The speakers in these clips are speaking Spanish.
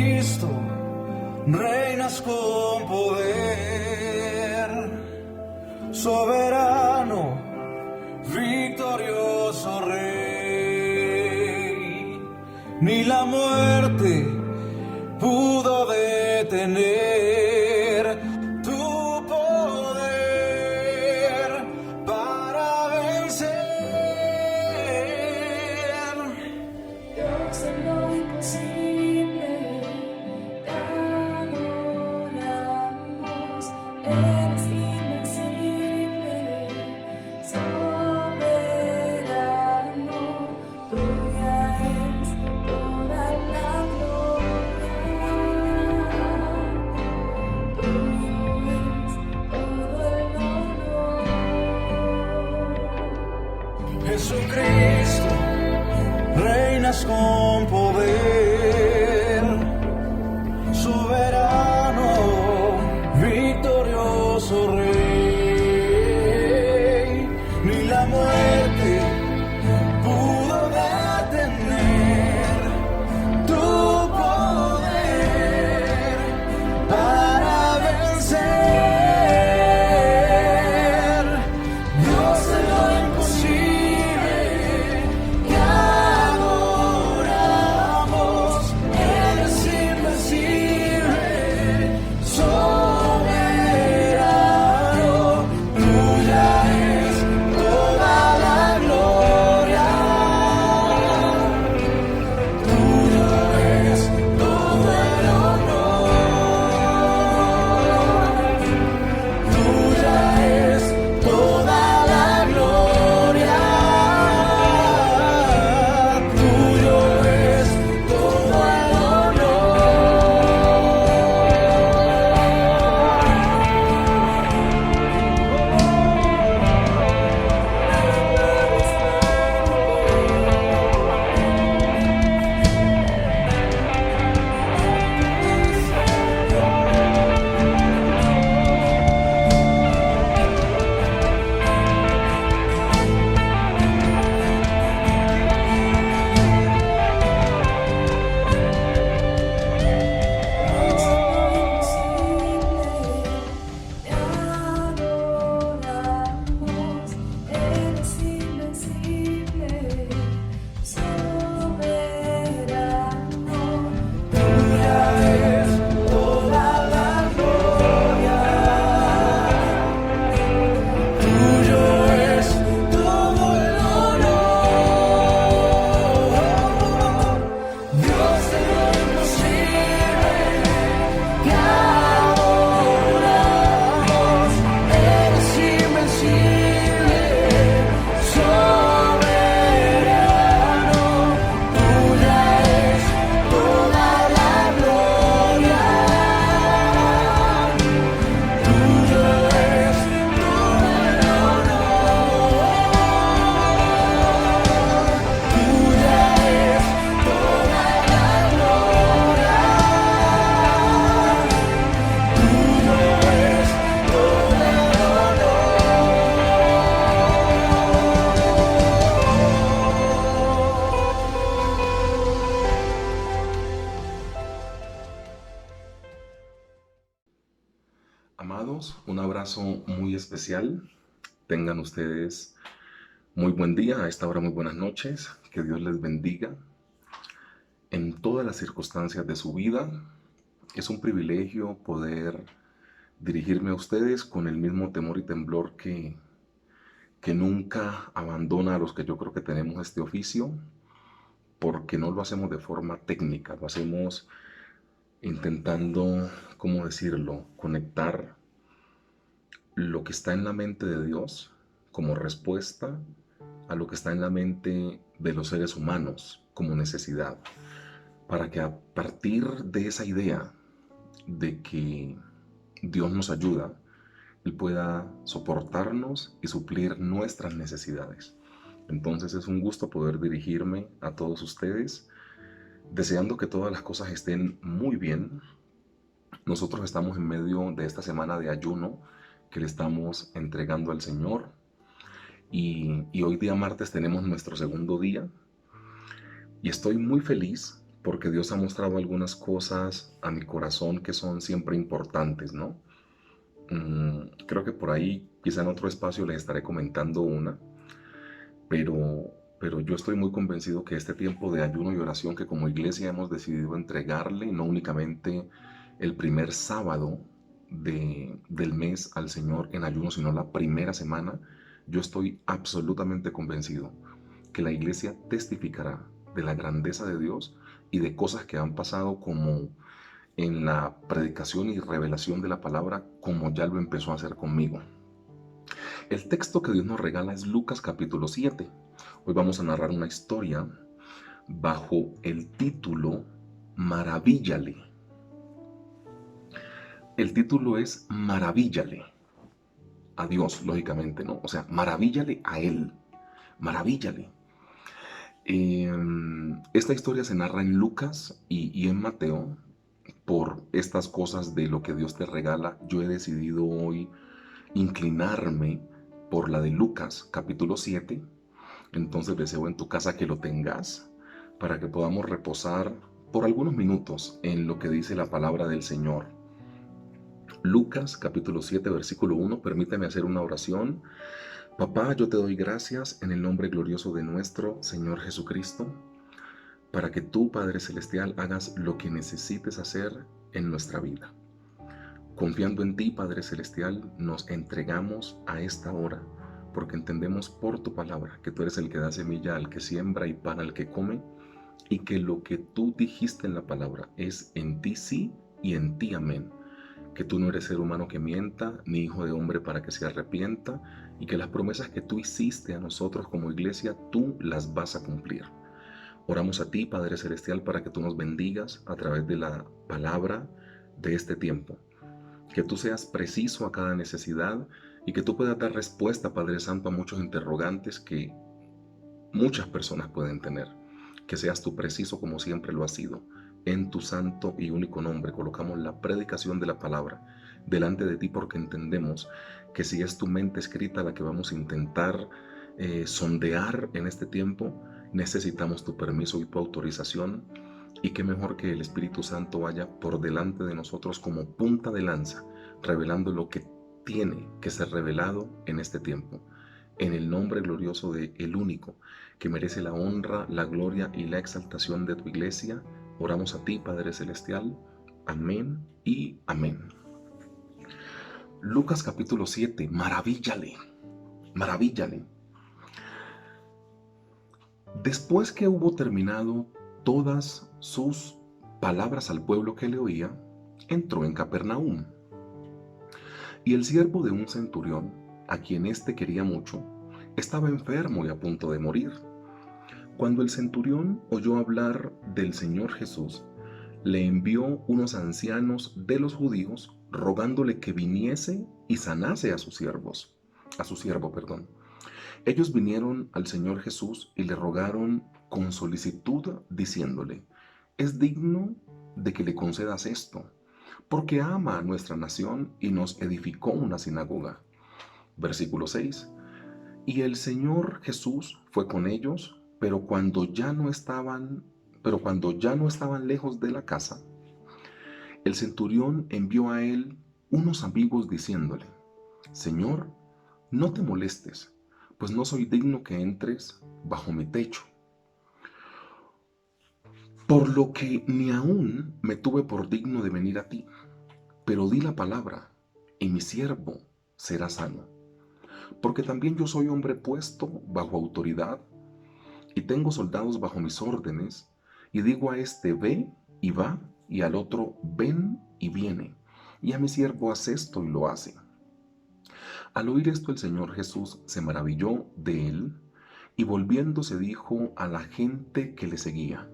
Jesucristo, reinas con poder, soberano, victorioso Rey. Ni la muerte pudo detener tu poder para vencer. Dios de lo imposible, te adoramos. Eres invencible, soberano. Tuya es toda la gloria. Tuyo es todo el honor. Jesucristo, reinas con poder, soberano, victorioso Rey. Ni la muerte pudo detener tu poder para vencer. Dios de lo imposible, te adoramos. Eres invencible, soberano. Tuya es toda la gloria. Tuyo es todo el honor. Tuya es toda la gloria. Tuyo es todo el Te adoramos, eres invencible, soberano. Tuya es toda la gloria. Tuyo es todo el honor. Dios de lo imposible, te adoramos. Eres invencible, soberano. Tuya es toda la gloria. Tuyo es todo el honor. Tuya es toda la gloria. Tuyo es todo el Amados, un abrazo muy especial. Tengan ustedes muy buen día, a esta hora muy buenas noches. Que Dios les bendiga en todas las circunstancias de su vida. Es un privilegio poder dirigirme a ustedes con el mismo temor y temblor que nunca abandona a los que yo creo que tenemos este oficio, porque no lo hacemos de forma técnica, lo hacemos intentando, ¿cómo decirlo?, conectar lo que está en la mente de Dios como respuesta a lo que está en la mente de los seres humanos como necesidad, para que a partir de esa idea de que Dios nos ayuda, Él pueda soportarnos y suplir nuestras necesidades. Entonces es un gusto poder dirigirme a todos ustedes, deseando que todas las cosas estén muy bien. Nosotros estamos en medio de esta semana de ayuno que le estamos entregando al Señor. Y hoy día martes tenemos nuestro segundo día. Y estoy muy feliz porque Dios ha mostrado algunas cosas a mi corazón que son siempre importantes, ¿no? Creo que por ahí, quizá en otro espacio les estaré comentando una, pero yo estoy muy convencido que este tiempo de ayuno y oración que como iglesia hemos decidido entregarle, no únicamente el primer sábado del mes al Señor en ayuno, sino la primera semana, yo estoy absolutamente convencido que la iglesia testificará de la grandeza de Dios y de cosas que han pasado como en la predicación y revelación de la palabra, como ya lo empezó a hacer conmigo. El texto que Dios nos regala es Lucas capítulo 7. Hoy vamos a narrar una historia bajo el título Maravíllale. El título es Maravíllale a Dios, lógicamente, ¿no? O sea, maravíllale a Él, maravíllale. Esta historia se narra en Lucas y en Mateo. Por estas cosas de lo que Dios te regala, yo he decidido hoy inclinarme por la de Lucas capítulo 7. Entonces deseo en tu casa que lo tengas para que podamos reposar por algunos minutos en lo que dice la palabra del Señor. Lucas capítulo 7 versículo 1, permíteme hacer una oración. Papá, yo te doy gracias en el nombre glorioso de nuestro Señor Jesucristo, para que tú, Padre Celestial, hagas lo que necesites hacer en nuestra vida. Confiando en ti, Padre Celestial, nos entregamos a esta hora, porque entendemos por tu palabra que tú eres el que da semilla al que siembra y pan al que come, y que lo que tú dijiste en la palabra es en ti sí y en ti amén. Que tú no eres ser humano que mienta, ni hijo de hombre para que se arrepienta, y que las promesas que tú hiciste a nosotros como iglesia, tú las vas a cumplir. Oramos a ti, Padre Celestial, para que tú nos bendigas a través de la palabra de este tiempo. Que tú seas preciso a cada necesidad y que tú puedas dar respuesta, Padre Santo, a muchos interrogantes que muchas personas pueden tener. Que seas tú preciso como siempre lo has sido. En tu santo y único nombre colocamos la predicación de la palabra delante de ti, porque entendemos que si es tu mente escrita la que vamos a intentar sondear en este tiempo, necesitamos tu permiso y tu autorización, y qué mejor que el Espíritu Santo vaya por delante de nosotros como punta de lanza, revelando lo que tiene que ser revelado en este tiempo. En el nombre glorioso de el único que merece la honra, la gloria y la exaltación de tu iglesia, oramos a ti, Padre Celestial. Amén y amén. Lucas capítulo 7, maravíllale, maravíllale. Después que hubo terminado todas sus palabras al pueblo que le oía, entró en Capernaum. Y el siervo de un centurión, a quien éste quería mucho, estaba enfermo y a punto de morir. Cuando el centurión oyó hablar del Señor Jesús, le envió unos ancianos de los judíos rogándole que viniese y sanase a sus siervo. Ellos vinieron al Señor Jesús y le rogaron con solicitud, diciéndole: es digno de que le concedas esto, porque ama a nuestra nación y nos edificó una sinagoga. Versículo 6. Y el Señor Jesús fue con ellos, pero cuando ya no estaban lejos de la casa, el centurión envió a él unos amigos diciéndole: Señor, no te molestes, pues no soy digno que entres bajo mi techo. Por lo que ni aún me tuve por digno de venir a ti, pero di la palabra, y mi siervo será sano. Porque también yo soy hombre puesto bajo autoridad, y tengo soldados bajo mis órdenes, y digo a este ve y va, y al otro ven y viene, y a mi siervo haz esto y lo hace. Al oír esto, el Señor Jesús se maravilló de él, y volviéndose dijo a la gente que le seguía: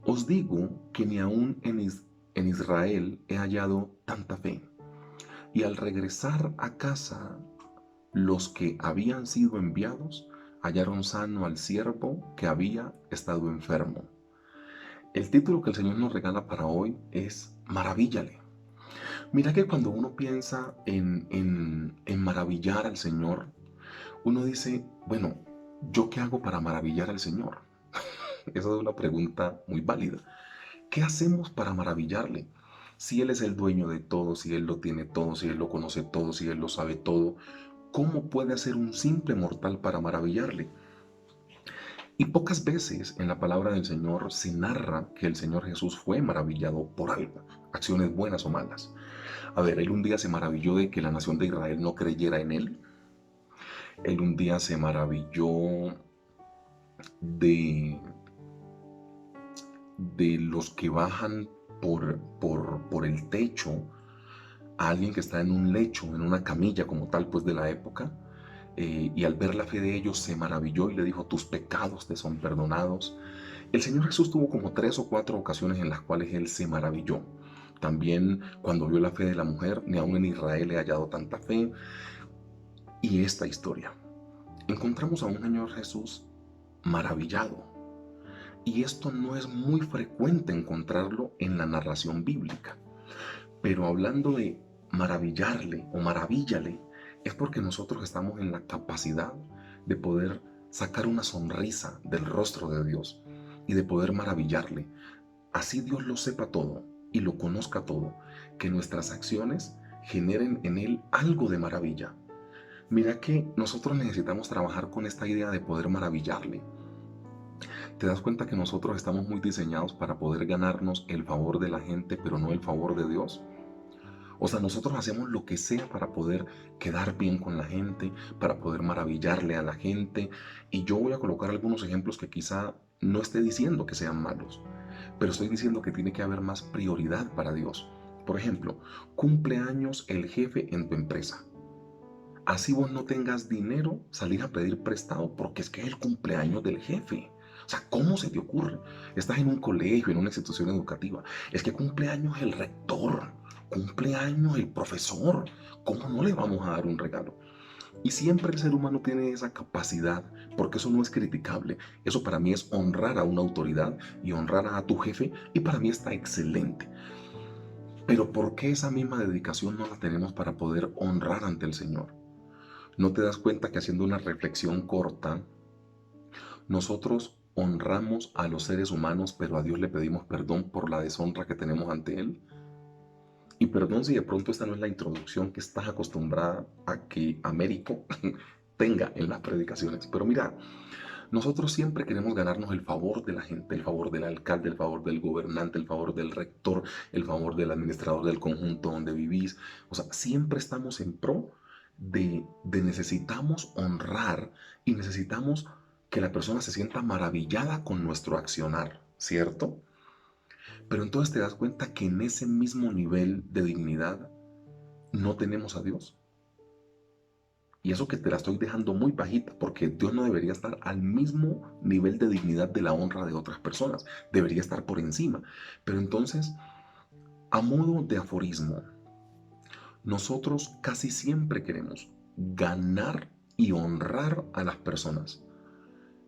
os digo que ni aún en Israel he hallado tanta fe. Y al regresar a casa, los que habían sido enviados hallaron sano al siervo que había estado enfermo. El título que el Señor nos regala para hoy es Maravíllale. Mira que cuando uno piensa en maravillar al Señor, uno dice, bueno, ¿yo qué hago para maravillar al Señor? Esa es una pregunta muy válida. ¿Qué hacemos para maravillarle? Si Él es el dueño de todo, si Él lo tiene todo, si Él lo conoce todo, si Él lo sabe todo, ¿cómo puede hacer un simple mortal para maravillarle? Y pocas veces en la palabra del Señor se narra que el Señor Jesús fue maravillado por algo, acciones buenas o malas. A ver, Él un día se maravilló de que la nación de Israel no creyera en Él. Él un día se maravilló de, de los que bajan por el techo a alguien que está en un lecho, en una camilla como tal, pues de la época. Y al ver la fe de ellos se maravilló y le dijo, tus pecados te son perdonados. El Señor Jesús tuvo como 3 o 4 ocasiones en las cuales Él se maravilló. También cuando vio la fe de la mujer, ni aún en Israel he hallado tanta fe. Y esta historia, encontramos a un Señor Jesús maravillado. Y esto no es muy frecuente encontrarlo en la narración bíblica. Pero hablando de maravillarle o maravíllale, es porque nosotros estamos en la capacidad de poder sacar una sonrisa del rostro de Dios y de poder maravillarle. Así Dios lo sepa todo y lo conozca todo, que nuestras acciones generen en Él algo de maravilla. Mira que nosotros necesitamos trabajar con esta idea de poder maravillarle. ¿Te das cuenta que nosotros estamos muy diseñados para poder ganarnos el favor de la gente, pero no el favor de Dios? O sea, nosotros hacemos lo que sea para poder quedar bien con la gente, para poder maravillarle a la gente. Y yo voy a colocar algunos ejemplos que quizá no esté diciendo que sean malos, pero estoy diciendo que tiene que haber más prioridad para Dios. Por ejemplo, cumple años el jefe en tu empresa. Así vos no tengas dinero, salir a pedir prestado porque es que es el cumpleaños del jefe. O sea, ¿cómo se te ocurre? Estás en un colegio, en una institución educativa. Es que cumpleaños el rector, cumpleaños el profesor. ¿Cómo no le vamos a dar un regalo? Y siempre el ser humano tiene esa capacidad, porque eso no es criticable. Eso para mí es honrar a una autoridad y honrar a tu jefe, y para mí está excelente. Pero ¿por qué esa misma dedicación no la tenemos para poder honrar ante el Señor? ¿No te das cuenta que haciendo una reflexión corta, nosotros honramos a los seres humanos, pero a Dios le pedimos perdón por la deshonra que tenemos ante Él? Y perdón si de pronto esta no es la introducción que estás acostumbrada a que Américo tenga en las predicaciones. Pero mira, nosotros siempre queremos ganarnos el favor de la gente, el favor del alcalde, el favor del gobernante, el favor del rector, el favor del administrador del conjunto donde vivís. O sea, siempre estamos en pro de necesitamos honrar y necesitamos que la persona se sienta maravillada con nuestro accionar, ¿cierto? Pero entonces te das cuenta que en ese mismo nivel de dignidad no tenemos a Dios. Y eso que te la estoy dejando muy bajita, porque Dios no debería estar al mismo nivel de dignidad de la honra de otras personas, debería estar por encima. Pero entonces, a modo de aforismo, nosotros casi siempre queremos ganar y honrar a las personas,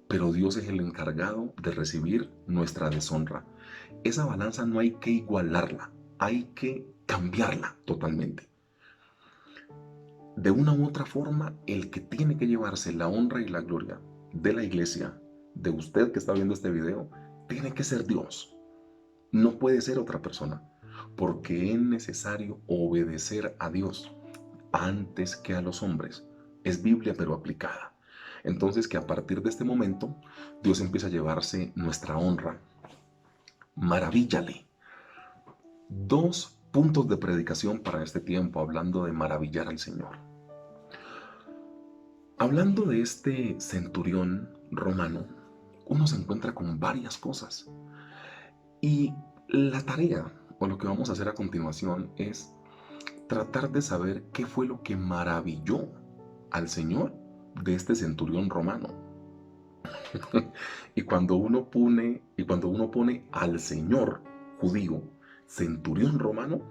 pero Dios es el encargado de recibir nuestra deshonra. Esa balanza no hay que igualarla, hay que cambiarla totalmente. De una u otra forma, el que tiene que llevarse la honra y la gloria de la iglesia, de usted que está viendo este video, tiene que ser Dios. No puede ser otra persona, porque es necesario obedecer a Dios antes que a los hombres. Es Biblia pero aplicada. Entonces que a partir de este momento, Dios empieza a llevarse nuestra honra. Maravíllale. 2 puntos de predicación para este tiempo, hablando de maravillar al Señor. Hablando de este centurión romano, uno se encuentra con varias cosas. Y la tarea, o lo que vamos a hacer a continuación, es tratar de saber qué fue lo que maravilló al Señor de este centurión romano. y cuando uno pone al Señor judío centurión romano,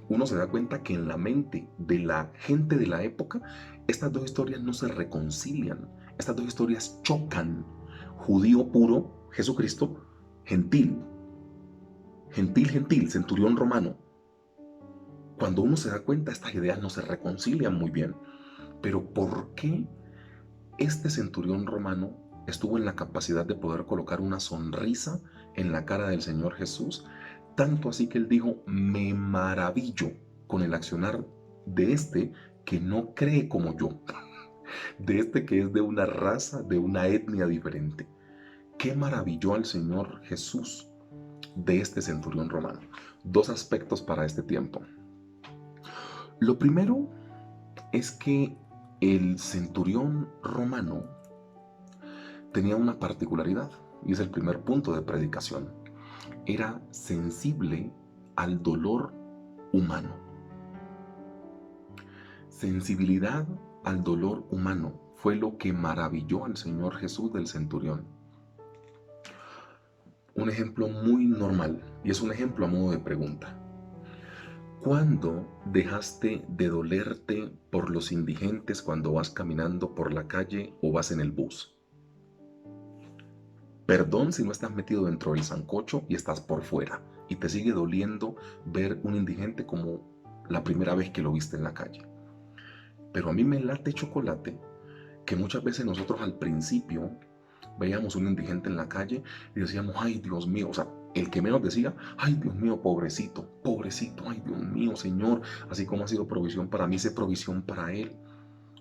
uno se da cuenta que en la mente de la gente de la época, estas dos historias no se reconcilian, estas dos historias chocan. Judío puro, Jesucristo, gentil, centurión romano. Cuando uno se da cuenta, estas ideas no se reconcilian muy bien. Pero ¿por qué este centurión romano estuvo en la capacidad de poder colocar una sonrisa en la cara del Señor Jesús, tanto así que él dijo, me maravillo con el accionar de este que no cree como yo, de este que es de una raza, de una etnia diferente. ¿Qué maravilló al Señor Jesús de este centurión romano? Dos aspectos para este tiempo. Lo primero es que el centurión romano tenía una particularidad, y es el primer punto de predicación. Era sensible al dolor humano. Sensibilidad al dolor humano fue lo que maravilló al Señor Jesús del centurión. Un ejemplo muy normal, y es un ejemplo a modo de pregunta. ¿Cuándo dejaste de dolerte por los indigentes cuando vas caminando por la calle o vas en el bus? Perdón si no estás metido dentro del sancocho y estás por fuera y te sigue doliendo ver un indigente como la primera vez que lo viste en la calle. Pero a mí me late chocolate que muchas veces nosotros al principio veíamos un indigente en la calle y decíamos, ay Dios mío, o sea, el que menos decía, ay Dios mío, pobrecito, pobrecito, ay Dios mío, Señor, así como ha sido provisión para mí, sé provisión para él.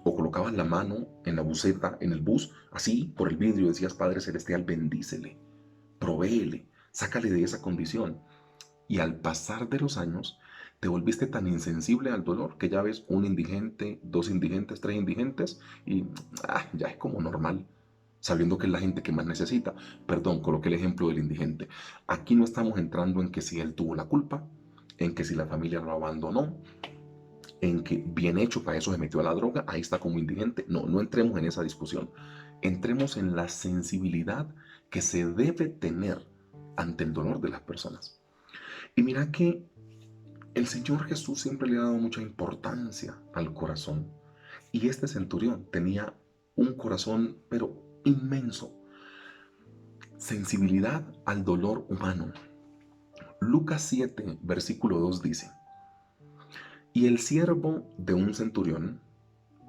O colocabas la mano en la buseta, en el bus, así por el vidrio, decías, Padre Celestial, bendícele, provéele, sácale de esa condición. Y al pasar de los años, te volviste tan insensible al dolor que ya ves un indigente, dos indigentes, tres indigentes y ya es como normal, sabiendo que es la gente que más necesita. Perdón, coloqué el ejemplo del indigente. Aquí no estamos entrando en que si él tuvo la culpa, en que si la familia lo abandonó, en que bien hecho, para eso se metió a la droga, ahí está como indigente. No, no entremos en esa discusión. Entremos en la sensibilidad que se debe tener ante el dolor de las personas. Y mira que el Señor Jesús siempre le ha dado mucha importancia al corazón. Y este centurión tenía un corazón, pero inmenso. Sensibilidad al dolor humano. Lucas 7, versículo 2 dice, y el siervo de un centurión,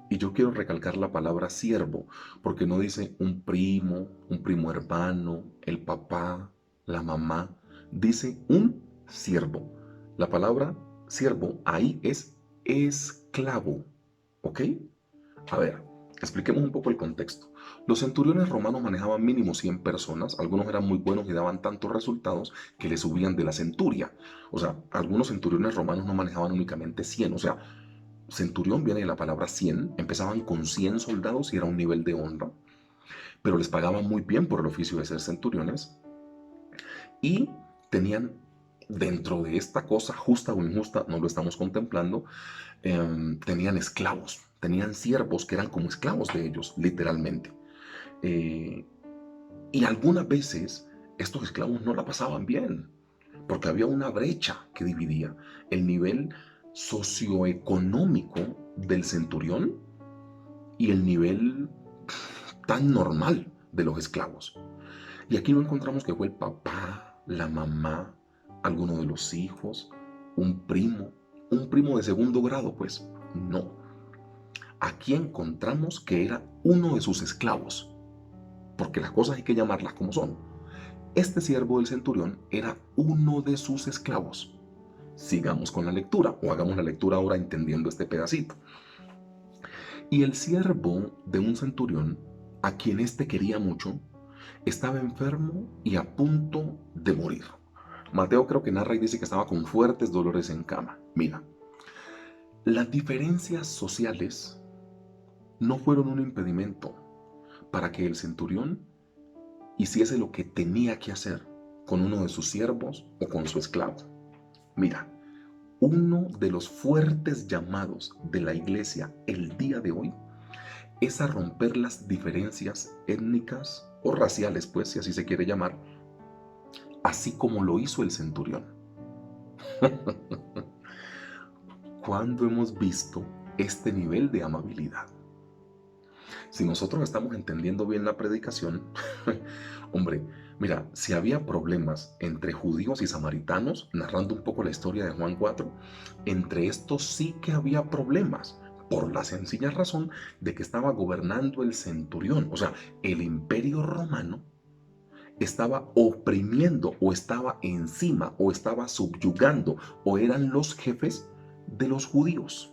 y yo quiero recalcar la palabra siervo, porque no dice un primo hermano, el papá, la mamá, dice un siervo. La palabra siervo ahí es esclavo, ¿ok? A ver, expliquemos un poco el contexto. Los centuriones romanos manejaban mínimo 100 personas, algunos eran muy buenos y daban tantos resultados que le subían de la centuria. O sea, algunos centuriones romanos no manejaban únicamente 100, o sea, centurión viene de la palabra 100, empezaban con 100 soldados y era un nivel de honra, pero les pagaban muy bien por el oficio de ser centuriones y tenían dentro de esta cosa, justa o injusta, no lo estamos contemplando, tenían esclavos, tenían siervos que eran como esclavos de ellos, literalmente. Y algunas veces estos esclavos no la pasaban bien, porque había una brecha que dividía el nivel socioeconómico del centurión y el nivel tan normal de los esclavos. Y aquí no encontramos que fue el papá, la mamá, alguno de los hijos, un primo de segundo grado, pues no. Aquí encontramos que era uno de sus esclavos, porque las cosas hay que llamarlas como son. Este siervo del centurión era uno de sus esclavos. Sigamos con la lectura, o hagamos la lectura ahora entendiendo este pedacito. Y el siervo de un centurión, a quien éste quería mucho, estaba enfermo y a punto de morir. Mateo creo que narra y dice que estaba con fuertes dolores en cama. Mira, las diferencias sociales no fueron un impedimento para que el centurión hiciese lo que tenía que hacer con uno de sus siervos o con su esclavo. Mira, uno de los fuertes llamados de la iglesia el día de hoy es a romper las diferencias étnicas o raciales, pues, si así se quiere llamar, así como lo hizo el centurión. ¿Cuándo hemos visto este nivel de amabilidad? Si nosotros estamos entendiendo bien la predicación, hombre, mira, si había problemas entre judíos y samaritanos, narrando un poco la historia de Juan 4, entre estos sí que había problemas, por la sencilla razón de que estaba gobernando el centurión. O sea, el imperio romano estaba oprimiendo o estaba encima o estaba subyugando o eran los jefes de los judíos.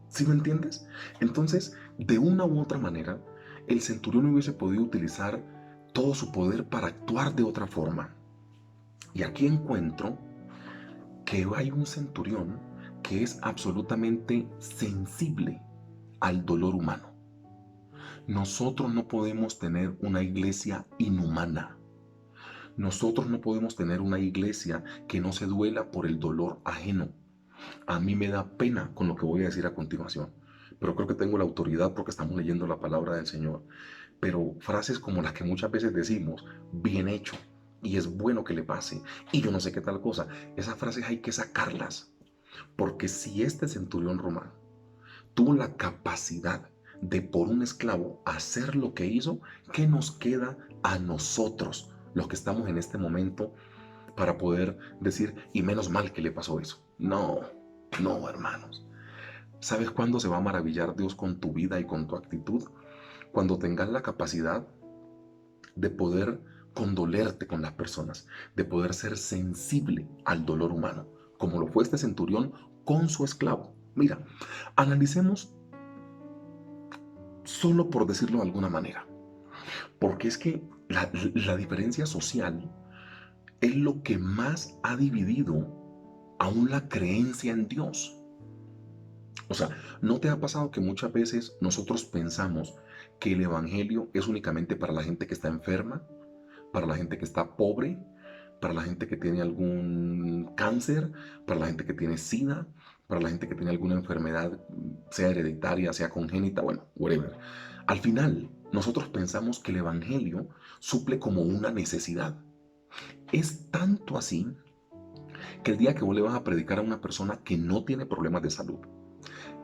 ¿Sí me entiendes? Entonces, de una u otra manera, el centurión hubiese podido utilizar todo su poder para actuar de otra forma. Y aquí encuentro que hay un centurión que es absolutamente sensible al dolor humano. Nosotros no podemos tener una iglesia inhumana. Nosotros no podemos tener una iglesia que no se duela por el dolor ajeno. A mí me da pena con lo que voy a decir a continuación, pero creo que tengo la autoridad porque estamos leyendo la palabra del Señor. Pero frases como las que muchas veces decimos, bien hecho, y es bueno que le pase, y yo no sé qué tal cosa, esas frases hay que sacarlas, porque si este centurión romano tuvo la capacidad de por un esclavo hacer lo que hizo, ¿qué nos queda a nosotros, los que estamos en este momento, para poder decir, y menos mal que le pasó eso? No, no, hermanos. ¿Sabes cuándo se va a maravillar Dios con tu vida y con tu actitud? Cuando tengas la capacidad de poder condolerte con las personas, de poder ser sensible al dolor humano, como lo fue este centurión con su esclavo. Mira, analicemos solo por decirlo de alguna manera, porque es que la diferencia social es lo que más ha dividido aún la creencia en Dios. O sea, ¿no te ha pasado que muchas veces nosotros pensamos que el evangelio es únicamente para la gente que está enferma, para la gente que está pobre, para la gente que tiene algún cáncer, para la gente que tiene SIDA, para la gente que tiene alguna enfermedad, sea hereditaria, sea congénita, bueno, whatever? Al final, nosotros pensamos que el evangelio suple como una necesidad. Es tanto así que el día que vos le vas a predicar a una persona que no tiene problemas de salud,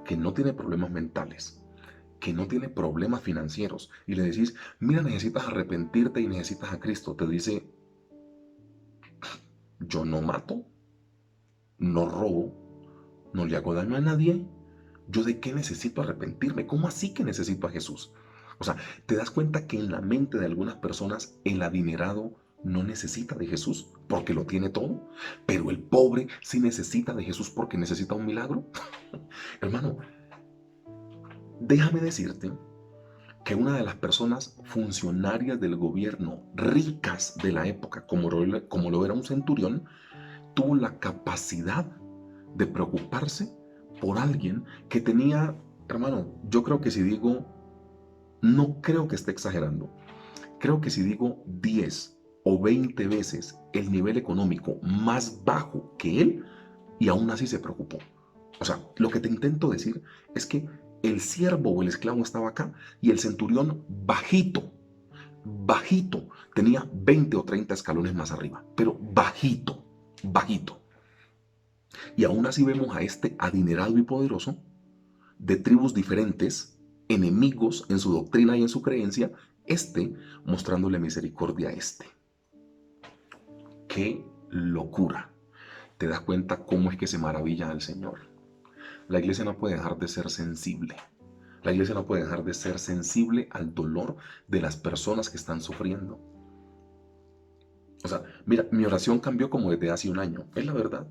que no tiene problemas mentales, que no tiene problemas financieros, y le decís, mira, necesitas arrepentirte y necesitas a Cristo, te dice, yo no mato, no robo, no le hago daño a nadie, ¿yo de qué necesito arrepentirme? ¿Cómo así que necesito a Jesús? O sea, ¿te das cuenta que en la mente de algunas personas el adinerado no necesita de Jesús porque lo tiene todo, pero el pobre sí necesita de Jesús porque necesita un milagro? Hermano, déjame decirte que una de las personas funcionarias del gobierno ricas de la época, como lo era un centurión, tuvo la capacidad de preocuparse por alguien que tenía, hermano, yo creo que si digo, no creo que esté exagerando, creo que si digo 10 o 20 veces el nivel económico más bajo que él, y aún así se preocupó. O sea, lo que te intento decir es que el siervo o el esclavo estaba acá y el centurión bajito, bajito, tenía 20 o 30 escalones más arriba, pero bajito, bajito. Y aún así vemos a este adinerado y poderoso, de tribus diferentes, enemigos en su doctrina y en su creencia, mostrándole misericordia a este. ¡Qué locura! ¿Te das cuenta cómo es que se maravilla al Señor? La iglesia no puede dejar de ser sensible. La iglesia no puede dejar de ser sensible al dolor de las personas que están sufriendo. O sea, mira, mi oración cambió como desde hace un año. Es la verdad.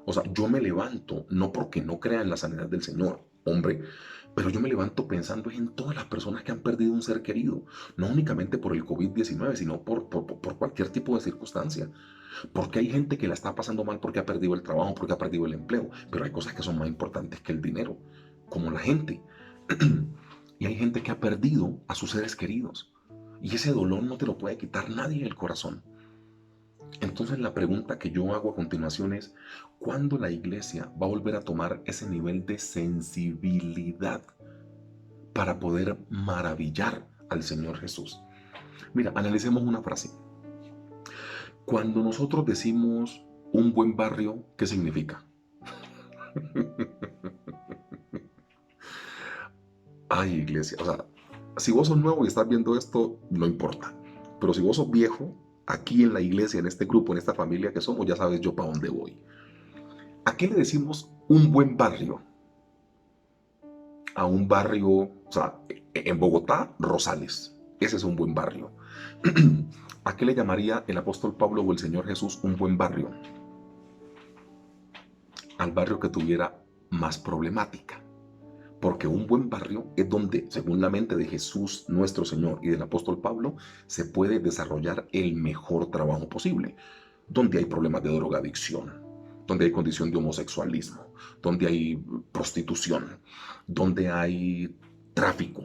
O sea, yo me levanto no porque no crea en la sanidad del Señor, hombre, pero yo me levanto pensando en todas las personas que han perdido un ser querido, no únicamente por el COVID-19, sino por cualquier tipo de circunstancia. Porque hay gente que la está pasando mal porque ha perdido el trabajo, porque ha perdido el empleo, pero hay cosas que son más importantes que el dinero, como la gente. Y hay gente que ha perdido a sus seres queridos, y ese dolor no te lo puede quitar nadie del corazón. Entonces la pregunta que yo hago a continuación es, ¿cuándo la iglesia va a volver a tomar ese nivel de sensibilidad para poder maravillar al Señor Jesús? Mira, analicemos una frase. Cuando nosotros decimos un buen barrio, ¿qué significa? Ay, iglesia, o sea, si vos sos nuevo y estás viendo esto, no importa. Pero si vos sos viejo, aquí en la iglesia, en este grupo, en esta familia que somos, ya sabes yo para dónde voy. ¿A qué le decimos un buen barrio? a un barrio, o sea, en Bogotá, Rosales. Ese es un buen barrio. ¿A qué le llamaría el apóstol Pablo o el Señor Jesús un buen barrio? Al barrio que tuviera más problemática. Porque un buen barrio es donde, según la mente de Jesús, nuestro Señor, y del apóstol Pablo, se puede desarrollar el mejor trabajo posible. Donde hay problemas de drogadicción, donde hay condición de homosexualismo, donde hay prostitución, donde hay tráfico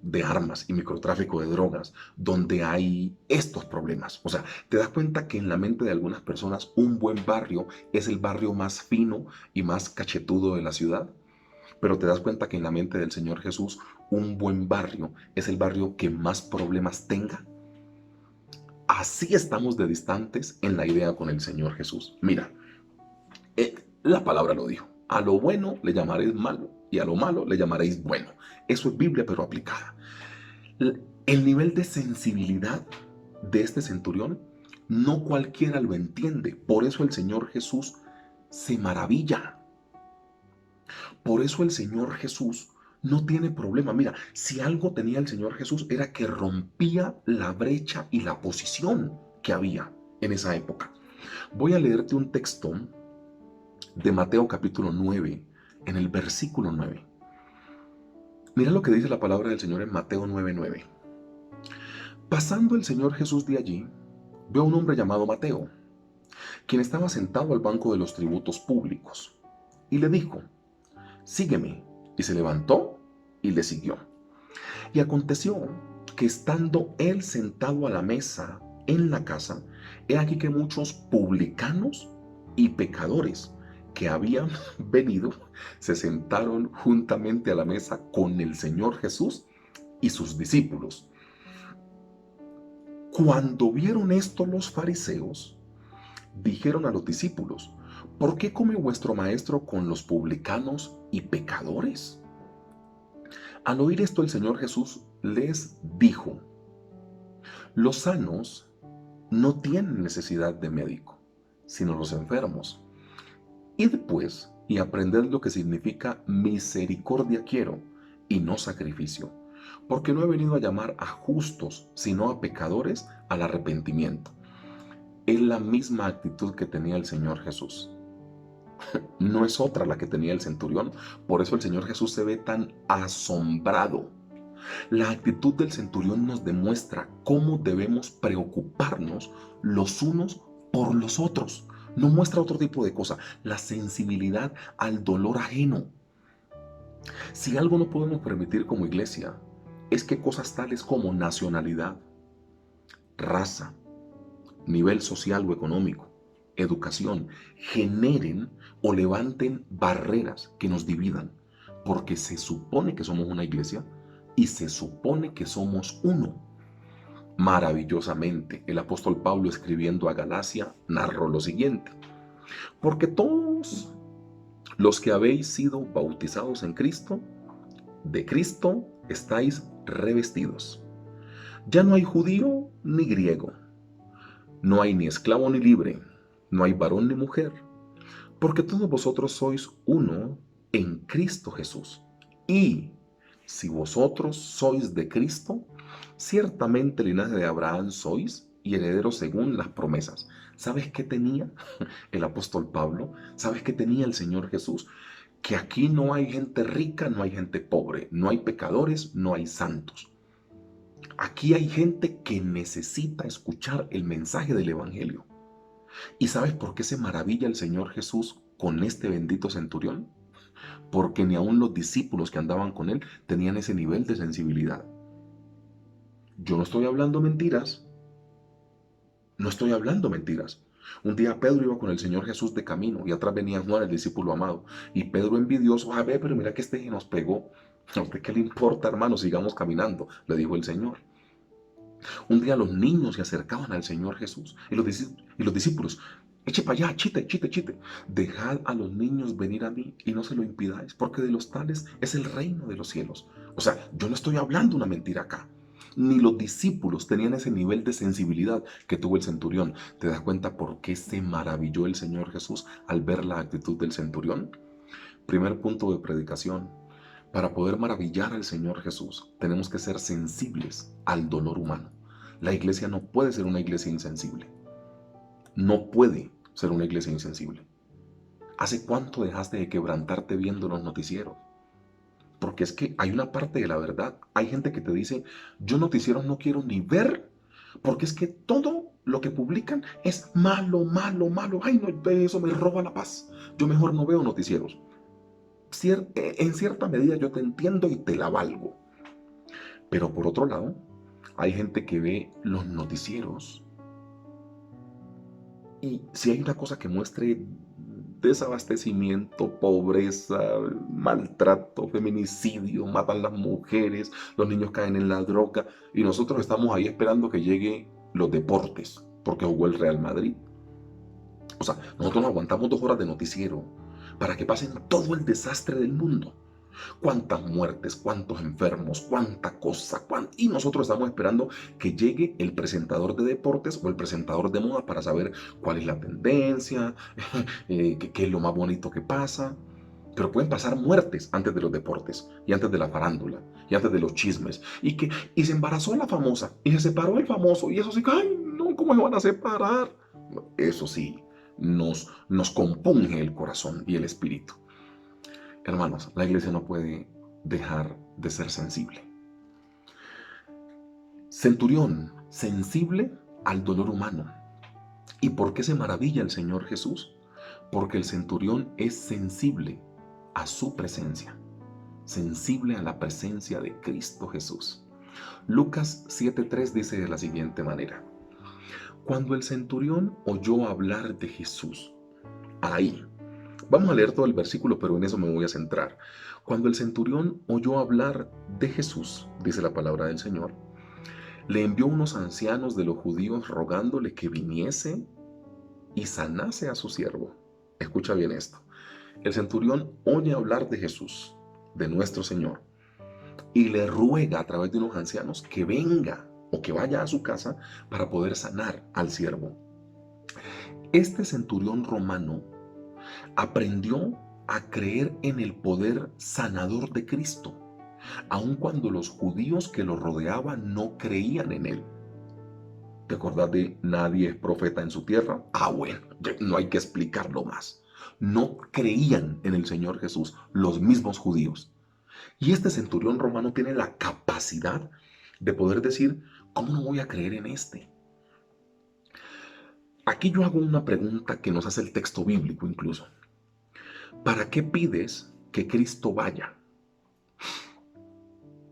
de armas y microtráfico de drogas, donde hay estos problemas. O sea, te das cuenta que en la mente de algunas personas un buen barrio es el barrio más fino y más cachetudo de la ciudad. Pero te das cuenta que en la mente del Señor Jesús, un buen barrio es el barrio que más problemas tenga. Así estamos de distantes en la idea con el Señor Jesús. Mira, la palabra lo dijo. A lo bueno le llamaréis malo y a lo malo le llamaréis bueno. Eso es Biblia, pero aplicada. El nivel de sensibilidad de este centurión, no cualquiera lo entiende. Por eso el Señor Jesús se maravilla. Por eso el Señor Jesús no tiene problema. Mira, si algo tenía el Señor Jesús era que rompía la brecha y la posición que había en esa época. Voy a leerte un texto de Mateo capítulo 9, en el versículo 9. Mira lo que dice la palabra del Señor en Mateo 9:9. Pasando el Señor Jesús de allí, vio a un hombre llamado Mateo, quien estaba sentado al banco de los tributos públicos, y le dijo: sígueme. Y se levantó y le siguió. Y aconteció que estando él sentado a la mesa en la casa, he aquí que muchos publicanos y pecadores que habían venido se sentaron juntamente a la mesa con el Señor Jesús y sus discípulos. Cuando vieron esto los fariseos, dijeron a los discípulos: ¿por qué come vuestro maestro con los publicanos y pecadores? Al oír esto, el Señor Jesús les dijo: los sanos no tienen necesidad de médico, sino los enfermos. Id pues y aprended lo que significa misericordia quiero y no sacrificio, porque no he venido a llamar a justos, sino a pecadores al arrepentimiento. Es la misma actitud que tenía el Señor Jesús. No es otra la que tenía el centurión. Por eso el Señor Jesús se ve tan asombrado. La actitud del centurión nos demuestra cómo debemos preocuparnos los unos por los otros. No muestra otro tipo de cosa, la sensibilidad al dolor ajeno. Si algo no podemos permitir como iglesia, es que cosas tales como nacionalidad, raza, nivel social o económico, educación, generen o levanten barreras que nos dividan, porque se supone que somos una iglesia y se supone que somos uno. Maravillosamente, el apóstol Pablo, escribiendo a Galacia, narró lo siguiente: porque todos los que habéis sido bautizados en Cristo, de Cristo estáis revestidos. Ya no hay judío ni griego, no hay ni esclavo ni libre, no hay varón ni mujer, porque todos vosotros sois uno en Cristo Jesús. Y si vosotros sois de Cristo, ciertamente linaje de Abraham sois y herederos según las promesas. ¿Sabes qué tenía el apóstol Pablo? ¿Sabes qué tenía el Señor Jesús? Que aquí no hay gente rica, no hay gente pobre, no hay pecadores, no hay santos. Aquí hay gente que necesita escuchar el mensaje del Evangelio. ¿Y sabes por qué se maravilla el Señor Jesús con este bendito centurión? Porque ni aun los discípulos que andaban con él tenían ese nivel de sensibilidad. Yo no estoy hablando mentiras. No estoy hablando mentiras. Un día Pedro iba con el Señor Jesús de camino y atrás venía Juan, el discípulo amado. Y Pedro, envidioso: a ver, pero mira que este nos pegó. ¿A usted qué le importa, hermano? Sigamos caminando, le dijo el Señor. Un día los niños se acercaban al Señor Jesús y los discípulos: eche para allá, chite, chite, chite. Dejad a los niños venir a mí y no se lo impidáis, porque de los tales es el reino de los cielos. O sea, yo no estoy hablando una mentira acá. Ni los discípulos tenían ese nivel de sensibilidad que tuvo el centurión. ¿Te das cuenta por qué se maravilló el Señor Jesús al ver la actitud del centurión? Primer punto de predicación: Para poder maravillar al Señor Jesús, tenemos que ser sensibles al dolor humano. La iglesia no puede ser una iglesia insensible. No puede ser una iglesia insensible. ¿Hace cuánto dejaste de quebrantarte viendo los noticieros? Porque es que hay una parte de la verdad. Hay gente que te dice, yo noticieros no quiero ni ver, porque es que todo lo que publican es malo, malo, malo. Ay, no, eso me roba la paz. Yo mejor no veo noticieros. En cierta medida yo te entiendo y te la valgo. Pero por otro lado, hay gente que ve los noticieros y si hay una cosa que muestre desabastecimiento, pobreza, maltrato, feminicidio, matan las mujeres, los niños caen en la droga y nosotros estamos ahí esperando que lleguen los deportes porque jugó el Real Madrid. O sea, nosotros nos aguantamos 2 horas de noticiero para que pasen todo el desastre del mundo. Cuántas muertes, cuántos enfermos, cuánta cosa, y nosotros estamos esperando que llegue el presentador de deportes o el presentador de moda para saber cuál es la tendencia, qué es lo más bonito que pasa. Pero pueden pasar muertes antes de los deportes y antes de la farándula y antes de los chismes. Y se embarazó la famosa y se separó el famoso y eso sí, ay no, ¿cómo se van a separar? Eso sí, nos compunge el corazón y el espíritu. Hermanos, la iglesia no puede dejar de ser sensible. Centurión, sensible al dolor humano. ¿Y por qué se maravilla el Señor Jesús? Porque el centurión es sensible a su presencia, sensible a la presencia de Cristo Jesús. Lucas 7:3 dice de la siguiente manera: cuando el centurión oyó hablar de Jesús, ahí, vamos a leer todo el versículo, pero en eso me voy a centrar. Cuando el centurión oyó hablar de Jesús, dice la palabra del Señor, le envió unos ancianos de los judíos rogándole que viniese y sanase a su siervo. Escucha bien esto. El centurión oye hablar de Jesús, de nuestro Señor, y le ruega a través de unos ancianos que venga o que vaya a su casa para poder sanar al siervo. Este centurión romano aprendió a creer en el poder sanador de Cristo, aun cuando los judíos que lo rodeaban no creían en él. ¿Te acordás de nadie es profeta en su tierra? Bueno, no hay que explicarlo más. No creían en el Señor Jesús los mismos judíos. Y este centurión romano tiene la capacidad de poder decir, ¿cómo no voy a creer en este? Aquí yo hago una pregunta que nos hace el texto bíblico incluso. ¿Para qué pides que Cristo vaya?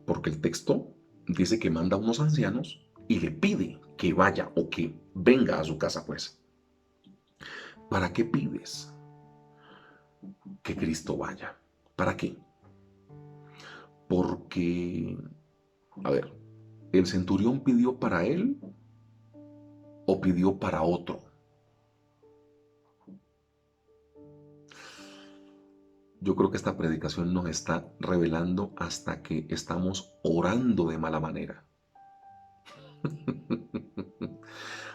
Porque el texto dice que manda a unos ancianos y le pide que vaya o que venga a su casa, pues. ¿Para qué pides que Cristo vaya? ¿Para qué? Porque, a ver, ¿el centurión pidió para él o pidió para otro? Yo creo que esta predicación nos está revelando hasta que estamos orando de mala manera.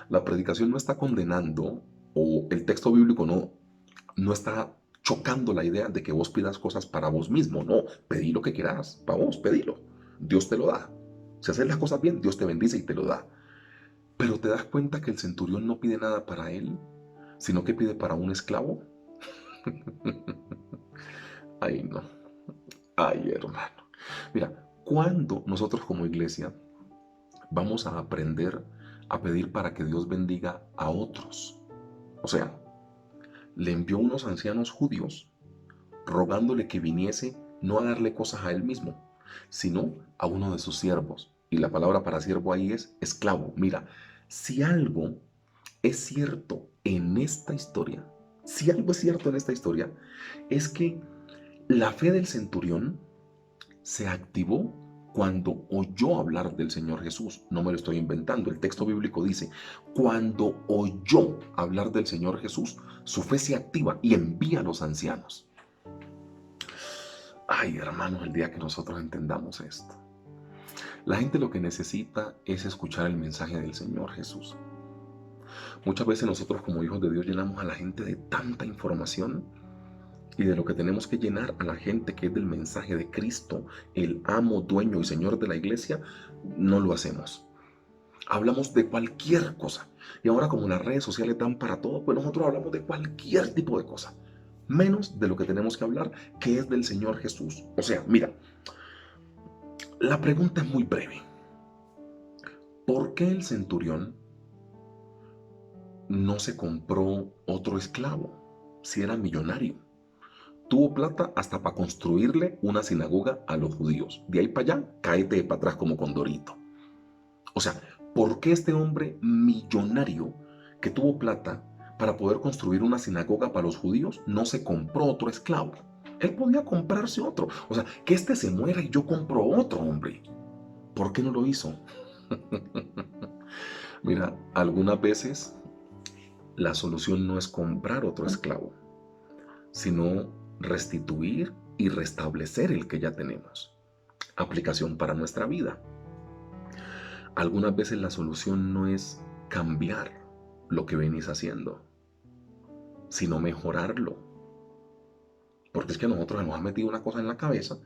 La predicación no está condenando, o el texto bíblico no está chocando la idea de que vos pidas cosas para vos mismo. No, pedí lo que quieras, para vos, pedilo. Dios te lo da. Si haces las cosas bien, Dios te bendice y te lo da. Pero te das cuenta que el centurión no pide nada para él, sino que pide para un esclavo. Ay, no. Ay, hermano. Mira, ¿cuándo nosotros como iglesia vamos a aprender a pedir para que Dios bendiga a otros? O sea, le envió unos ancianos judíos rogándole que viniese no a darle cosas a él mismo, sino a uno de sus siervos. Y la palabra para siervo ahí es esclavo. Mira, si algo es cierto en esta historia, es que la fe del centurión se activó cuando oyó hablar del Señor Jesús. No me lo estoy inventando. El texto bíblico dice, cuando oyó hablar del Señor Jesús, su fe se activa y envía a los ancianos. Ay, hermanos, el día que nosotros entendamos esto. La gente lo que necesita es escuchar el mensaje del Señor Jesús. Muchas veces nosotros como hijos de Dios llenamos a la gente de tanta información y de lo que tenemos que llenar a la gente, que es del mensaje de Cristo, el amo, dueño y señor de la iglesia, no lo hacemos. Hablamos de cualquier cosa. Y ahora como las redes sociales dan para todo, pues nosotros hablamos de cualquier tipo de cosa, menos de lo que tenemos que hablar, que es del Señor Jesús. O sea, mira, la pregunta es muy breve. ¿Por qué el centurión no se compró otro esclavo si era millonario? Tuvo plata hasta para construirle una sinagoga a los judíos. De ahí para allá, cáete para atrás como condorito. O sea, ¿por qué este hombre millonario que tuvo plata para poder construir una sinagoga para los judíos no se compró otro esclavo? Él podía comprarse otro. O sea, que este se muera y yo compro otro, hombre. ¿Por qué no lo hizo? Mira, algunas veces la solución no es comprar otro esclavo, sino restituir y restablecer el que ya tenemos. Aplicación para nuestra vida. Algunas veces la solución no es cambiar lo que venís haciendo, sino mejorarlo. Porque es que a nosotros nos ha metido una cosa en la cabeza,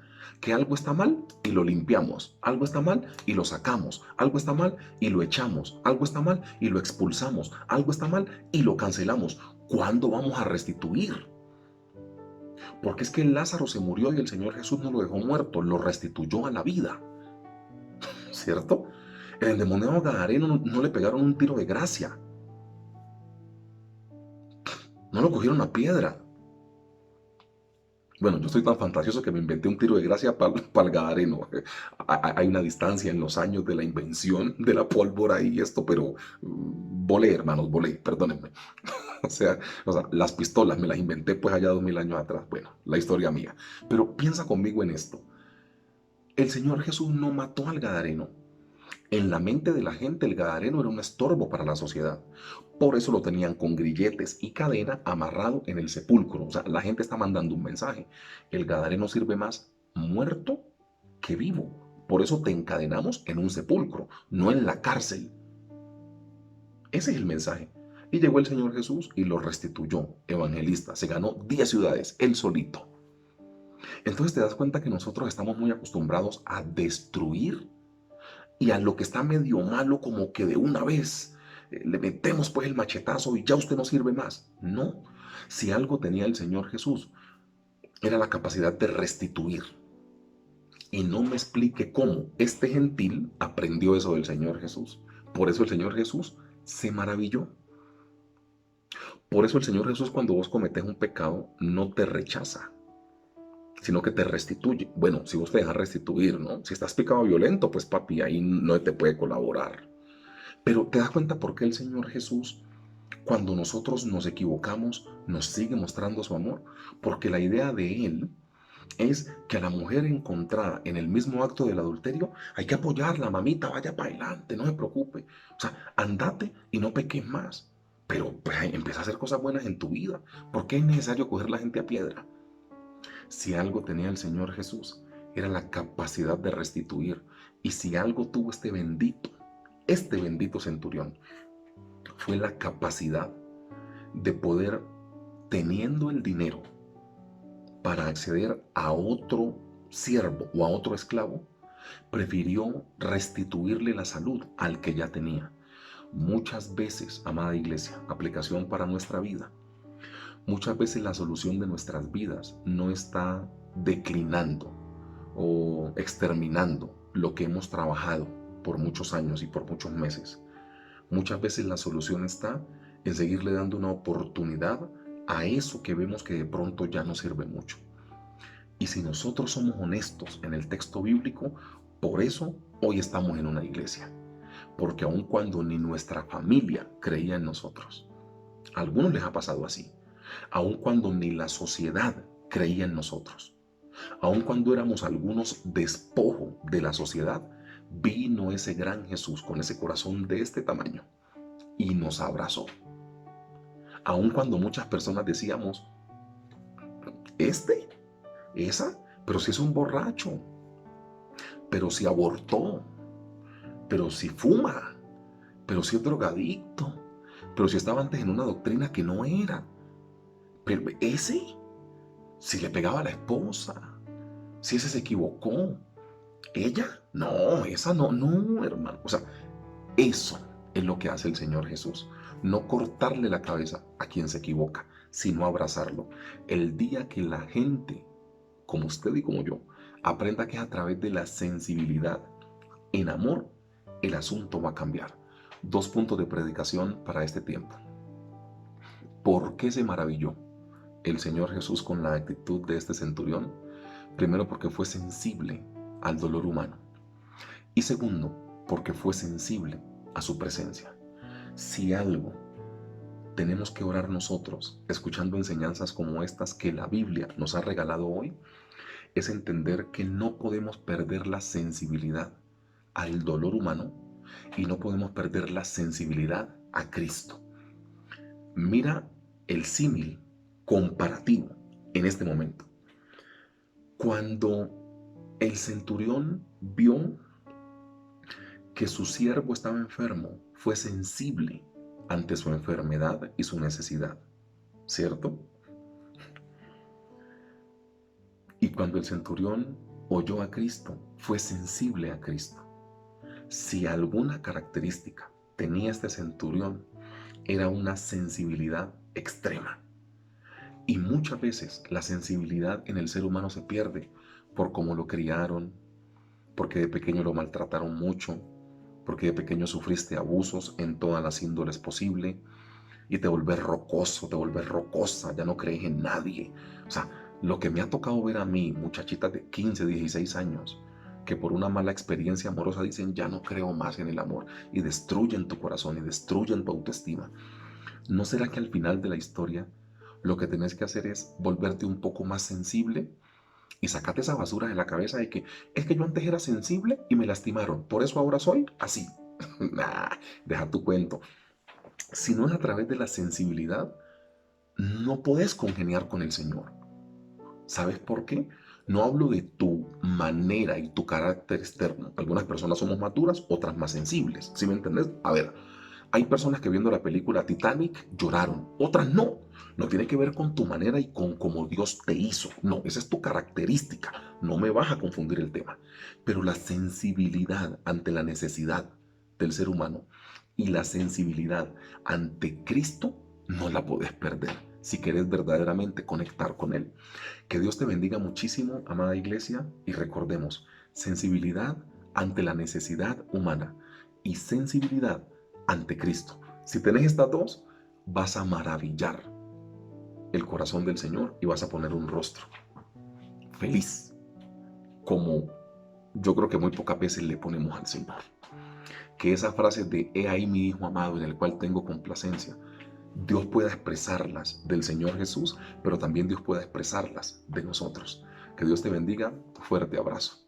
que algo está mal y lo limpiamos, algo está mal y lo sacamos, algo está mal y lo echamos, algo está mal y lo expulsamos, algo está mal y lo cancelamos. ¿Cuándo vamos a restituir? Porque es que Lázaro se murió y el Señor Jesús no lo dejó muerto, lo restituyó a la vida. ¿Cierto? El endemoniado gadareno no le pegaron un tiro de gracia. No lo cogieron a piedra. Bueno, yo soy tan fantasioso que me inventé un tiro de gracia para el gadareno. Hay una distancia en los años de la invención de la pólvora y esto, pero volé, hermanos, volé, perdónenme. O sea, las pistolas me las inventé pues allá 2000 años atrás. Bueno, la historia mía. Pero piensa conmigo en esto. El Señor Jesús no mató al gadareno. En la mente de la gente, el gadareno era un estorbo para la sociedad. Por eso lo tenían con grilletes y cadena amarrado en el sepulcro. O sea, la gente está mandando un mensaje. El gadareno sirve más muerto que vivo. Por eso te encadenamos en un sepulcro, no en la cárcel. Ese es el mensaje. Y llegó el Señor Jesús y lo restituyó. Evangelista, se ganó 10 ciudades, él solito. Entonces te das cuenta que nosotros estamos muy acostumbrados a destruir y a lo que está medio malo como que de una vez le metemos pues el machetazo y ya usted no sirve más. No, si algo tenía el Señor Jesús era la capacidad de restituir. Y no me explique cómo este gentil aprendió eso del Señor Jesús. Por eso el Señor Jesús se maravilló. Por eso el Señor Jesús, cuando vos cometés un pecado, no te rechaza, sino que te restituye. Bueno, si vos te dejas restituir, ¿no? Si estás pecado violento, pues papi, ahí no te puede colaborar. Pero te das cuenta por qué el Señor Jesús, cuando nosotros nos equivocamos, nos sigue mostrando su amor. Porque la idea de Él es que a la mujer encontrada en el mismo acto del adulterio, hay que apoyarla, mamita, vaya para adelante, no se preocupe. O sea, andate y no peques más. Pero pues, empieza a hacer cosas buenas en tu vida. ¿Por qué es necesario coger la gente a piedra? Si algo tenía el Señor Jesús, era la capacidad de restituir. Y si algo tuvo este bendito centurión, fue la capacidad de poder, teniendo el dinero para acceder a otro siervo o a otro esclavo, prefirió restituirle la salud al que ya tenía. Muchas veces, amada iglesia, aplicación para nuestra vida, muchas veces la solución de nuestras vidas no está declinando o exterminando lo que hemos trabajado por muchos años y por muchos meses. Muchas veces la solución está en seguirle dando una oportunidad a eso que vemos que de pronto ya no sirve mucho. Y si nosotros somos honestos en el texto bíblico, por eso hoy estamos en una iglesia. Porque aun cuando ni nuestra familia creía en nosotros, a algunos les ha pasado así, aun cuando ni la sociedad creía en nosotros, aun cuando éramos algunos despojo de la sociedad, vino ese gran Jesús con ese corazón de este tamaño y nos abrazó. Aun cuando muchas personas decíamos, pero si es un borracho, pero si abortó, pero si fuma, pero si es drogadicto, pero si estaba antes en una doctrina que no era, pero si si le pegaba a la esposa, si ese se equivocó. ¿Ella? No, esa no, no, hermano. O sea, eso es lo que hace el Señor Jesús. No cortarle la cabeza a quien se equivoca, sino abrazarlo. El día que la gente, como usted y como yo, aprenda que es a través de la sensibilidad, en amor, el asunto va a cambiar. 2 puntos de predicación para este tiempo. ¿Por qué se maravilló el Señor Jesús con la actitud de este centurión? Primero, porque fue sensible al dolor humano. Y segundo, porque fue sensible a su presencia. Si algo tenemos que orar nosotros, escuchando enseñanzas como estas que la Biblia nos ha regalado hoy, es entender que no podemos perder la sensibilidad al dolor humano y no podemos perder la sensibilidad a Cristo. Mira el símil comparativo en este momento. Cuando el centurión vio que su siervo estaba enfermo, fue sensible ante su enfermedad y su necesidad, ¿cierto? Y cuando el centurión oyó a Cristo, fue sensible a Cristo. Si alguna característica tenía este centurión, era una sensibilidad extrema. Y muchas veces la sensibilidad en el ser humano se pierde por cómo lo criaron, porque de pequeño lo maltrataron mucho, porque de pequeño sufriste abusos en todas las índoles posibles y te vuelves rocoso, te vuelves rocosa, ya no crees en nadie. O sea, lo que me ha tocado ver a mí, muchachitas de 15, 16 años, que por una mala experiencia amorosa dicen, ya no creo más en el amor, y destruyen tu corazón y destruyen tu autoestima. ¿No será que al final de la historia lo que tenés que hacer es volverte un poco más sensible y sacate esa basura de la cabeza de que es que yo antes era sensible y me lastimaron, por eso ahora soy así? Nah, deja tu cuento. Si no es a través de la sensibilidad, no podés congeniar con el Señor. ¿Sabes por qué? No hablo de tu manera y tu carácter externo. Algunas personas somos maduras, otras más sensibles. ¿Sí me entendés? A ver, hay personas que viendo la película Titanic lloraron, otras no. No tiene que ver con tu manera y con cómo Dios te hizo. No, esa es tu característica. No me vas a confundir el tema. Pero la sensibilidad ante la necesidad del ser humano y la sensibilidad ante Cristo no la podés perder si querés verdaderamente conectar con Él. Que Dios te bendiga muchísimo, amada iglesia, y recordemos, sensibilidad ante la necesidad humana y sensibilidad ante Cristo. Si tenés estas dos, vas a maravillar el corazón del Señor y vas a poner un rostro feliz, como yo creo que muy pocas veces le ponemos al Señor. Que esa frase de he ahí mi Hijo amado en el cual tengo complacencia, Dios pueda expresarlas del Señor Jesús, pero también Dios pueda expresarlas de nosotros. Que Dios te bendiga. Fuerte abrazo.